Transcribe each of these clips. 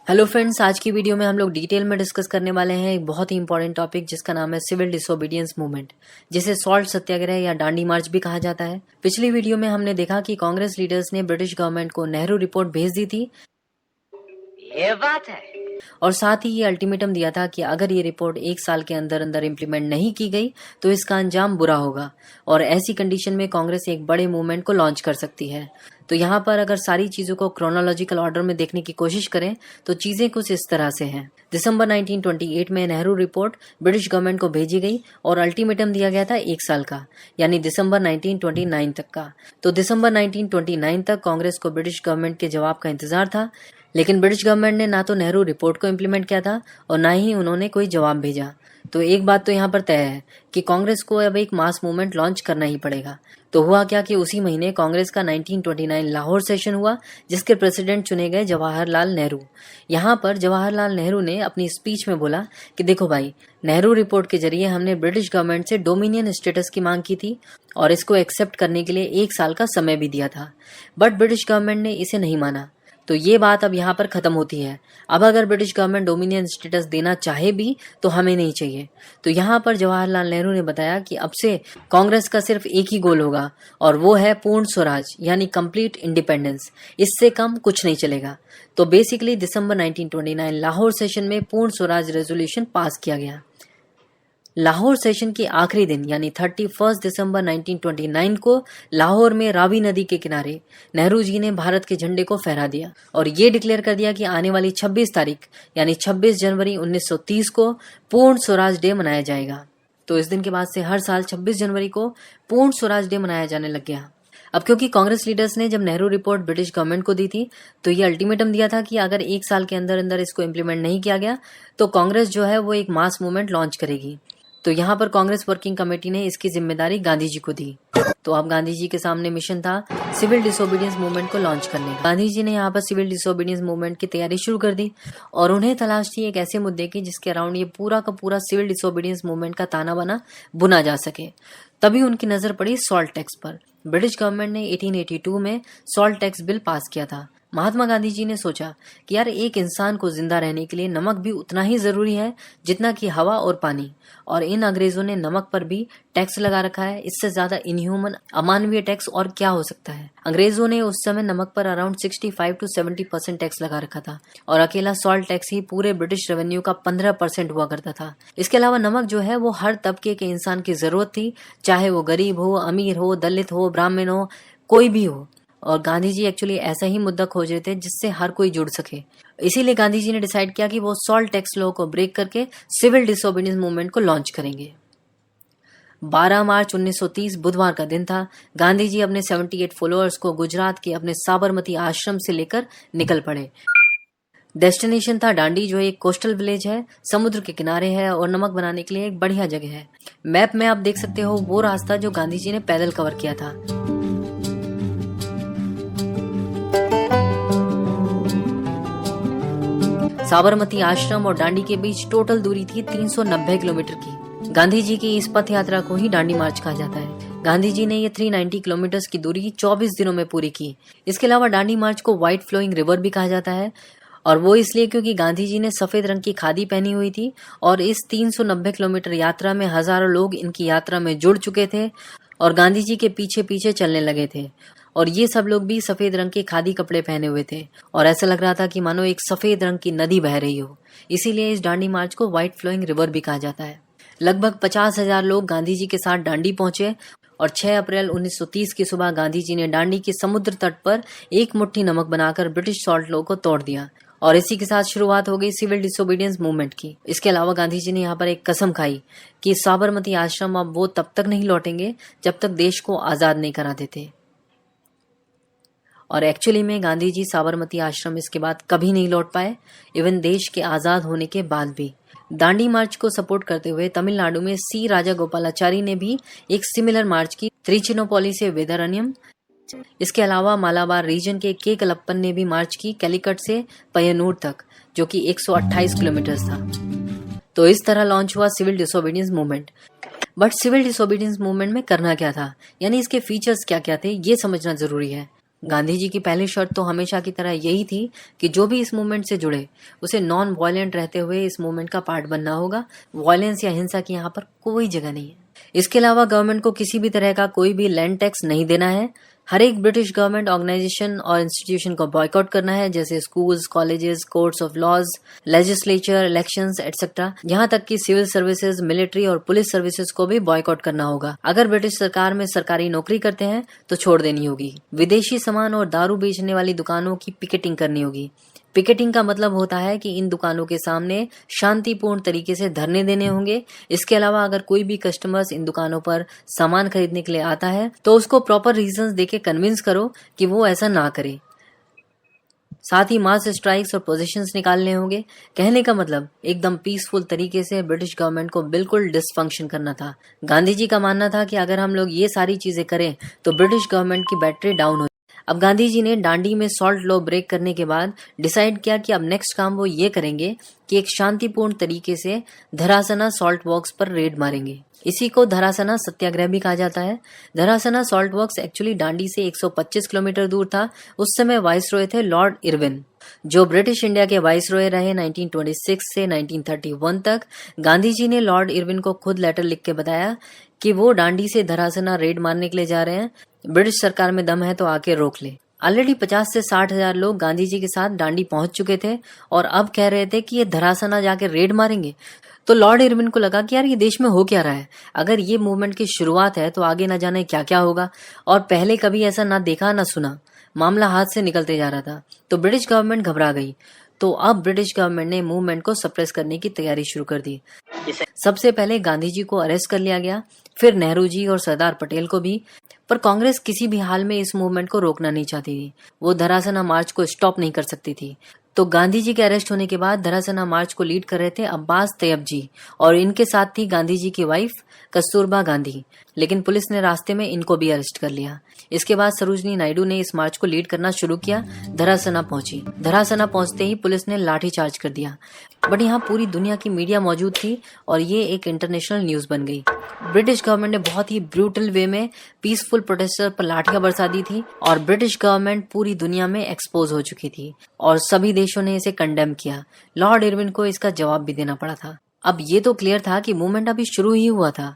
Hello friends, आज की video में हम लोग डिटेल में डिस्कस करने वाले हैं एक बहुत ही इंपॉर्टेंट टॉपिक जिसका नाम है सिविल डिसोबीडियंस मूवमेंट, जिसे सॉल्ट सत्याग्रह या डांडी मार्च भी कहा जाता है। पिछली वीडियो में हमने देखा कि कांग्रेस लीडर्स ने ब्रिटिश गवर्नमेंट को नेहरू रिपोर्ट भेज दी थी। ये बात है। और साथ ही ये अल्टीमेटम दिया था कि अगर ये रिपोर्ट 1 साल के अंदर अंदर इम्प्लीमेंट नहीं की गई तो इसका अंजाम बुरा होगा और ऐसी कंडीशन में कांग्रेस एक बड़े मूवमेंट को लॉन्च कर सकती है। तो यहाँ पर अगर सारी चीजों को क्रोनोलॉजिकल ऑर्डर में देखने की कोशिश करें तो चीजें कुछ इस तरह से हैं। दिसंबर 1928 में नेहरू रिपोर्ट ब्रिटिश गवर्नमेंट को भेजी गई और अल्टीमेटम दिया गया था 1 साल का, यानी दिसंबर 1929 तक का। तो दिसंबर 1929 तक कांग्रेस को ब्रिटिश गवर्नमेंट के जवाब का इंतजार था, लेकिन ब्रिटिश गवर्नमेंट ने ना तो नेहरू रिपोर्ट को इम्प्लीमेंट किया था और ना ही उन्होंने कोई जवाब भेजा। तो एक बात तो यहाँ पर तय है कि कांग्रेस को अब एक मास मूवमेंट लॉन्च करना ही पड़ेगा। तो हुआ क्या कि उसी महीने कांग्रेस का 1929 लाहौर सेशन हुआ, जिसके प्रेसिडेंट चुने गए जवाहरलाल नेहरू। यहाँ पर जवाहरलाल नेहरू ने अपनी स्पीच में बोला कि देखो भाई, नेहरू रिपोर्ट के जरिए हमने ब्रिटिश गवर्नमेंट से डोमिनियन स्टेटस की मांग की थी और इसको एक्सेप्ट करने के लिए 1 साल का समय भी दिया था, बट ब्रिटिश गवर्नमेंट ने इसे नहीं माना। तो ये बात अब यहाँ पर खत्म होती है। अब अगर ब्रिटिश गवर्नमेंट डोमिनियन स्टेटस देना चाहे भी तो हमें नहीं चाहिए। तो यहाँ पर जवाहरलाल नेहरू ने बताया कि अब से कांग्रेस का सिर्फ एक ही गोल होगा और वो है पूर्ण स्वराज, यानी कंप्लीट इंडिपेंडेंस। इससे कम कुछ नहीं चलेगा। तो बेसिकली दिसंबर 1929 लाहौर सेशन में पूर्ण स्वराज रेजोल्यूशन पास किया गया। लाहौर सेशन के आखिरी दिन यानी 31 दिसंबर 1929 को लाहौर में रावी नदी के किनारे नेहरू जी ने भारत के झंडे को फहरा दिया और ये डिक्लेयर कर दिया कि आने वाली 26 तारीख यानी 26 जनवरी 1930 को पूर्ण स्वराज डे मनाया जाएगा। तो इस दिन के बाद से हर साल 26 जनवरी को पूर्ण स्वराज डे मनाया जाने लग गया। अब क्योंकि कांग्रेस लीडर्स ने जब नेहरू रिपोर्ट ब्रिटिश गवर्नमेंट को दी थी तो ये अल्टीमेटम दिया था कि अगर 1 साल के अंदर अंदर इसको इम्प्लीमेंट नहीं किया गया तो कांग्रेस जो है वो एक मास मूवमेंट लॉन्च करेगी। तो यहाँ पर कांग्रेस वर्किंग कमेटी ने इसकी जिम्मेदारी गांधी जी को दी। तो अब गांधी जी के सामने मिशन था सिविल डिसोबीडियंस मूवमेंट को लॉन्च करने का। गांधी जी ने यहाँ पर सिविल डिसोबीडियंस मूवमेंट की तैयारी शुरू कर दी और उन्हें तलाश थी एक ऐसे मुद्दे की जिसके अराउंड ये पूरा का पूरा सिविल डिसोबीडियंस मूवमेंट का ताना बाना बुना जा सके। तभी उनकी नजर पड़ी सॉल्ट टैक्स पर। ब्रिटिश गवर्नमेंट ने 1882 में सॉल्ट टैक्स बिल पास किया था। महात्मा गांधी जी ने सोचा कि यार, एक इंसान को जिंदा रहने के लिए नमक भी उतना ही जरूरी है जितना कि हवा और पानी, और इन अंग्रेजों ने नमक पर भी टैक्स लगा रखा है। इससे ज्यादा इनह्यूमन अमानवीय टैक्स और क्या हो सकता है। अंग्रेजों ने उस समय नमक पर अराउंड 65 to 70% टैक्स लगा रखा था और अकेला सॉल्ट टैक्स ही पूरे ब्रिटिश रेवेन्यू का 15% हुआ करता था। इसके अलावा नमक जो है वो हर तबके के इंसान की जरूरत थी, चाहे वो गरीब हो, अमीर हो, दलित हो, ब्राह्मण हो, कोई भी हो। और गांधी जी एक्चुअली ऐसा ही मुद्दा खोज रहे थे जिससे हर कोई जुड़ सके। इसीलिए गांधी जी ने डिसाइड किया कि वो सॉल्ट टैक्स लॉ को ब्रेक करके सिविल डिसोबीडियंस मूवमेंट को लॉन्च करेंगे। 12 मार्च 1930 बुधवार का दिन था। गांधी जी अपने 78 फॉलोअर्स को गुजरात के अपने साबरमती आश्रम से लेकर निकल पड़े। डेस्टिनेशन था डांडी, जो एक कोस्टल विलेज है, समुद्र के किनारे है और नमक बनाने के लिए एक बढ़िया जगह है। मैप में आप देख सकते हो वो रास्ता जो गांधी जी ने पैदल कवर किया था। साबरमती आश्रम और डांडी के बीच टोटल दूरी थी 390 किलोमीटर की। गांधी जी की इस पथ यात्रा को ही डांडी मार्च कहा जाता है। गांधी जी ने ये 390 किलोमीटर की दूरी 24 दिनों में पूरी की। इसके अलावा डांडी मार्च को व्हाइट फ्लोइंग रिवर भी कहा जाता है, और वो इसलिए क्योंकि गांधी जी ने सफेद रंग की खादी पहनी हुई थी और इस 390 किलोमीटर यात्रा में हजारों लोग इनकी यात्रा में जुड़ चुके थे और गांधी जी के पीछे पीछे चलने लगे थे। और ये सब लोग भी सफेद रंग के खादी कपड़े पहने हुए थे और ऐसा लग रहा था कि मानो एक सफेद रंग की नदी बह रही हो। इसीलिए इस डांडी मार्च को व्हाइट फ्लोइंग रिवर भी कहा जाता है। लगभग 50,000 लोग गांधी जी के साथ डांडी पहुंचे और 6 अप्रैल 1930 की सुबह गांधी जी ने डांडी के समुद्र तट पर एक मुट्ठी नमक बनाकर ब्रिटिश सॉल्ट लॉ को तोड़ दिया और इसी के साथ शुरुआत हो गई सिविल डिसोबीडियंस मूवमेंट की। इसके अलावा गांधी जी ने यहाँ पर एक कसम खाई कि साबरमती आश्रम अब वो तब तक नहीं लौटेंगे जब तक देश को आजाद नहीं करा देते। और एक्चुअली में गांधी जी साबरमती आश्रम इसके बाद कभी नहीं लौट पाए, इवन देश के आजाद होने के बाद भी। दांडी मार्च को सपोर्ट करते हुए तमिलनाडु में सी राजा गोपालाचारी ने भी एक सिमिलर मार्च की, त्रिचिनोपोली से वेदारण्यम। इसके अलावा मालाबार रीजन के कलप्पन ने भी मार्च की कैलिकट से पय्यनूर तक, जो कि 128 किलोमीटर था। तो इस तरह लॉन्च हुआ civil disobedience movement. But civil disobedience movement में करना क्या था, यानी इसके फीचर्स क्या क्या थे, ये समझना जरूरी है। गांधी जी की पहली शर्त तो हमेशा की तरह यही थी कि जो भी इस मूवमेंट से जुड़े उसे नॉन वायलेंट रहते हुए इस मूवमेंट का पार्ट बनना होगा। वायलेंस या हिंसा की यहाँ पर कोई जगह नहीं है। इसके अलावा गवर्नमेंट को किसी भी तरह का कोई भी लैंड टैक्स नहीं देना है। हर एक ब्रिटिश गवर्नमेंट ऑर्गेनाइजेशन और इंस्टीट्यूशन को बॉयकॉट करना है, जैसे schools, colleges, courts of laws, legislature, elections etcetera. यहाँ तक कि सिविल सर्विसेज, मिलिट्री और पुलिस सर्विसेज को भी बॉयकॉट करना होगा। अगर ब्रिटिश सरकार में सरकारी नौकरी करते हैं तो छोड़ देनी होगी। विदेशी सामान और दारू बेचने वाली दुकानों की पिकेटिंग करनी होगी। पिकेटिंग का मतलब होता है कि इन दुकानों के सामने शांतिपूर्ण तरीके से धरने देने होंगे। इसके अलावा अगर कोई भी कस्टमर्स इन दुकानों पर सामान खरीदने के लिए आता है तो उसको प्रॉपर रीजंस देके कन्विंस करो कि वो ऐसा ना करे। साथ ही मास स्ट्राइक्स और पोजीशंस निकालने होंगे। कहने का मतलब एकदम पीसफुल तरीके से ब्रिटिश गवर्नमेंट को बिल्कुल डिसफंक्शन करना था। गांधी जी का मानना था कि अगर हम लोग ये सारी चीजें करें तो ब्रिटिश गवर्नमेंट की बैटरी डाउन हो। अब गांधी जी ने दांडी में सॉल्ट लॉ ब्रेक करने के बाद डिसाइड किया कि अब नेक्स्ट काम वो ये करेंगे कि एक शांतिपूर्ण तरीके से धरासना सॉल्ट वर्क्स पर रेड मारेंगे। इसी को धरासना सत्याग्रह भी कहा जाता है। Dharasana salt works actually Dandi से 125 किलोमीटर दूर था। उस समय वाइसरॉय थे लॉर्ड इरविन, जो ब्रिटिश इंडिया के वाइसरॉय रहे 1926 से 1931 तक। गांधी जी ने लॉर्ड इरविन को खुद लेटर लिख के बताया कि वो दांडी से धरासना रेड मारने के लिए जा रहे हैं। ब्रिटिश सरकार में दम है तो आके रोक ले। ऑलरेडी 50 से 60 हजार लोग गांधी जी के साथ दांडी पहुंच चुके थे और अब कह रहे थे कि ये धरासना जाके रेड मारेंगे। तो लॉर्ड इरविन को लगा कि यार ये देश में हो क्या रहा है। अगर ये मूवमेंट की शुरुआत है तो आगे ना जाने क्या क्या होगा, और पहले कभी ऐसा ना देखा ना सुना। मामला हाथ से निकलते जा रहा था। तो ब्रिटिश गवर्नमेंट घबरा गई। तो अब ब्रिटिश गवर्नमेंट ने मूवमेंट को सप्रेस करने की तैयारी शुरू कर दी। सबसे पहले गांधी जी को अरेस्ट कर लिया गया, फिर नेहरू जी और सरदार पटेल को भी। पर कांग्रेस किसी भी हाल में इस मूवमेंट को रोकना नहीं चाहती थी। वो धरासना मार्च को स्टॉप नहीं कर सकती थी। तो गांधी जी के अरेस्ट होने के बाद धरासना मार्च को लीड कर रहे थे अब्बास तैयब जी, और इनके साथ थी गांधी जी की वाइफ कस्तूरबा गांधी। लेकिन पुलिस ने रास्ते में इनको भी अरेस्ट कर लिया। इसके बाद सरोजनी नायडू ने इस मार्च को लीड करना शुरू किया। धरासना पहुंची। धरासना पहुंचते ही पुलिस ने लाठीचार्ज कर दिया। बट यहाँ पूरी दुनिया की मीडिया मौजूद थी और ये एक इंटरनेशनल न्यूज बन गई। ब्रिटिश गवर्नमेंट ने बहुत ही ब्रूटल वे में पीसफुल प्रोटेस्टर पर लाठियां बरसा दी थी और ब्रिटिश गवर्नमेंट पूरी दुनिया में एक्सपोज हो चुकी थी और सभी देशों ने इसे कंडेम किया। लॉर्ड इरविन को इसका जवाब भी देना पड़ा था। अब ये तो क्लियर था कि मूवमेंट अभी शुरू ही हुआ था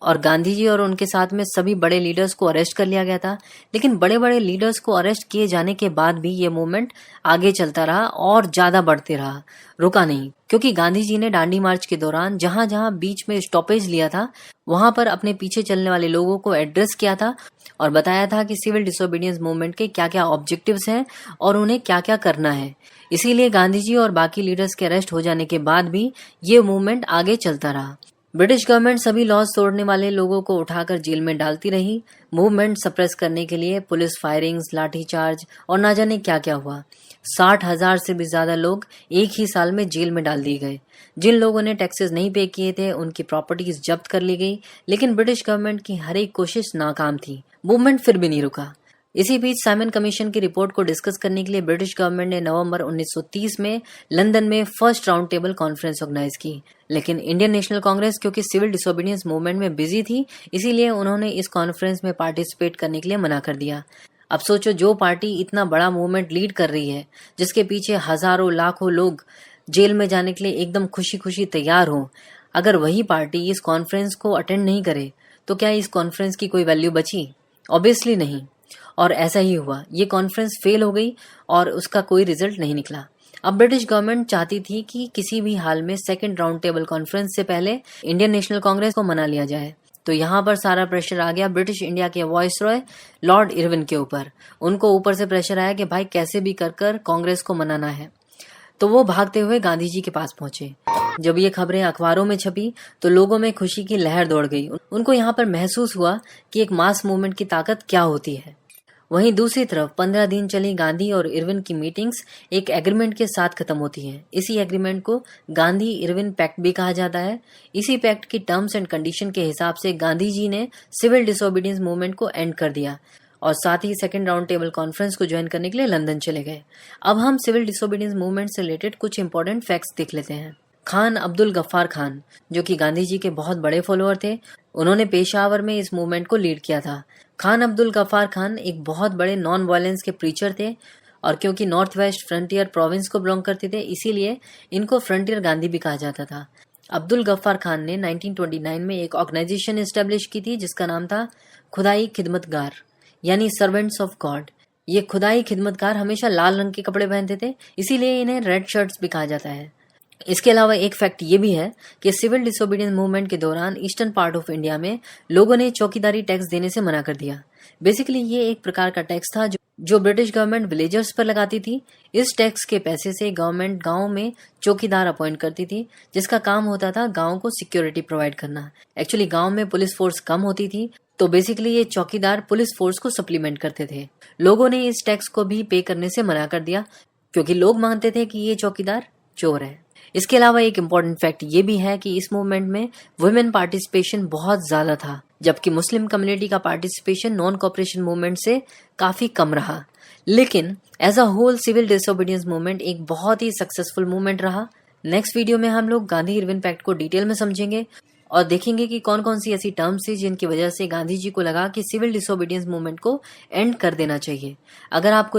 और गांधी जी और उनके साथ में सभी बड़े लीडर्स को अरेस्ट कर लिया गया था। लेकिन बड़े बड़े लीडर्स को अरेस्ट किए जाने के बाद भी ये मूवमेंट आगे चलता रहा और ज्यादा बढ़ते रहा, रुका नहीं। क्योंकि गांधी जी ने दांडी मार्च के दौरान जहां जहां बीच में स्टॉपेज लिया था वहां पर अपने पीछे चलने वाले लोगों को एड्रेस किया था और बताया था कि सिविल डिसोबीडियंस मूवमेंट के क्या क्या ऑब्जेक्टिव्स हैं और उन्हें क्या क्या करना है। इसीलिए गांधी जी और बाकी लीडर्स के अरेस्ट हो जाने के बाद भी ये मूवमेंट आगे चलता रहा। ब्रिटिश गवर्नमेंट सभी लॉज तोड़ने वाले लोगों को उठाकर जेल में डालती रही। मूवमेंट सप्रेस करने के लिए पुलिस फायरिंग्स, लाठीचार्ज और ना जाने क्या क्या हुआ। 60,000 से भी ज्यादा लोग एक ही साल में जेल में डाल दिए गए। जिन लोगों ने टैक्सेस नहीं पे किए थे उनकी प्रॉपर्टीज जब्त कर ली गई। लेकिन ब्रिटिश गवर्नमेंट की हर एक कोशिश नाकाम थी। मूवमेंट फिर भी नहीं रुका। इसी बीच साइमन कमीशन की रिपोर्ट को डिस्कस करने के लिए ब्रिटिश गवर्नमेंट ने नवंबर 1930 में लंदन में first round table conference organize की। लेकिन इंडियन नेशनल कांग्रेस क्योंकि सिविल डिसोबीडियंस मूवमेंट में बिजी थी, इसीलिए उन्होंने इस कॉन्फ्रेंस में पार्टिसिपेट करने के लिए मना कर दिया। अब सोचो, जो पार्टी इतना बड़ा मूवमेंट लीड कर रही है, जिसके पीछे हजारों लाखों लोग जेल में जाने के लिए एकदम खुशी खुशी तैयार हो, अगर वही पार्टी इस कॉन्फ्रेंस को अटेंड नहीं करे तो क्या इस कॉन्फ्रेंस की कोई वैल्यू बची? ऑब्वियसली नहीं। और ऐसा ही हुआ। ये कॉन्फ्रेंस फेल हो गई और उसका कोई रिजल्ट नहीं निकला। अब ब्रिटिश गवर्नमेंट चाहती थी कि किसी भी हाल में सेकंड राउंड टेबल कॉन्फ्रेंस से पहले इंडियन नेशनल कांग्रेस को मना लिया जाए। तो यहाँ पर सारा प्रेशर आ गया ब्रिटिश इंडिया के वाइसरॉय लॉर्ड इरविन के ऊपर। उनको ऊपर से प्रेशर आया कि भाई कैसे भी कर कांग्रेस को मनाना है। तो वो भागते हुए गांधी जी के पास पहुंचे। जब ये खबरें अखबारों में छपी तो लोगों में खुशी की लहर दौड़ गई। उनको यहाँ पर महसूस हुआ कि एक मास मूवमेंट की ताकत क्या होती है। वहीं दूसरी तरफ 15 दिन चली गांधी और इरविन की मीटिंग्स एक एग्रीमेंट के साथ खत्म होती हैं। इसी एग्रीमेंट को गांधी इरविन पैक्ट भी कहा जाता है। इसी पैक्ट की टर्म्स एंड कंडीशन के हिसाब से गांधी जी ने सिविल डिसोबीडियंस मूवमेंट को एंड कर दिया और साथ ही सेकंड राउंड टेबल कॉन्फ्रेंस को ज्वाइन करने के लिए लंदन चले गए। अब हम सिविल डिसोबीडियंस मूवमेंट से रिलेटेड कुछ इंपॉर्टेंट फैक्ट्स देख लेते हैं। खान अब्दुल गफ्फार खान, जो कि गांधी जी के बहुत बड़े फॉलोअर थे, उन्होंने पेशावर में इस मूवमेंट को लीड किया था। खान अब्दुल गफ्फार खान एक बहुत बड़े नॉन वायलेंस के प्रीचर थे और क्योंकि नॉर्थ वेस्ट फ्रंटियर प्रोविंस को बिलोंग करते थे इसीलिए इनको फ्रंटियर गांधी भी कहा जाता था। अब्दुल गफ्फार खान ने 1929 में एक ऑर्गेनाइजेशन एस्टेब्लिश की थी जिसका नाम था खुदाई खिदमतगार यानी सर्वेंट्स ऑफ गॉड। ये खुदाई खिदमतगार हमेशा लाल रंग के कपड़े पहनते थे इसीलिए इन्हें रेड शर्ट्स भी कहा जाता है। इसके अलावा एक फैक्ट ये भी है कि सिविल डिसोबीडियंस मूवमेंट के दौरान ईस्टर्न पार्ट ऑफ इंडिया में लोगों ने चौकीदारी टैक्स देने से मना कर दिया। बेसिकली ये एक प्रकार का टैक्स था जो ब्रिटिश गवर्नमेंट विलेजर्स पर लगाती थी। इस टैक्स के पैसे से गवर्नमेंट गांव में चौकीदार अपॉइंट करती थी जिसका काम होता था गांव को सिक्योरिटी प्रोवाइड करना। एक्चुअली गांव में पुलिस फोर्स कम होती थी तो बेसिकली ये चौकीदार पुलिस फोर्स को सप्लीमेंट करते थे। लोगों ने इस टैक्स को भी पे करने से मना कर दिया क्योंकि लोग मानते थे कि ये चौकीदार चोर है। इसके अलावा एक इम्पॉर्टेंट फैक्ट ये भी है कि इस मूवमेंट में वुमेन पार्टिसिपेशन बहुत ज्यादा था जबकि मुस्लिम कम्युनिटी का पार्टिसिपेशन नॉन कॉपरेशन मूवमेंट से काफी कम रहा। लेकिन as a whole civil disobedience movement एक बहुत ही सक्सेसफुल मूवमेंट रहा। नेक्स्ट वीडियो में हम लोग गांधी इरविन पैक्ट को डिटेल में समझेंगे और देखेंगे कि कौन कौन सी ऐसी टर्म्स थी जिनकी वजह से गांधी जी को लगा कि सिविल डिसोबीडियंस मूवमेंट को एंड कर देना चाहिए। अगर आपको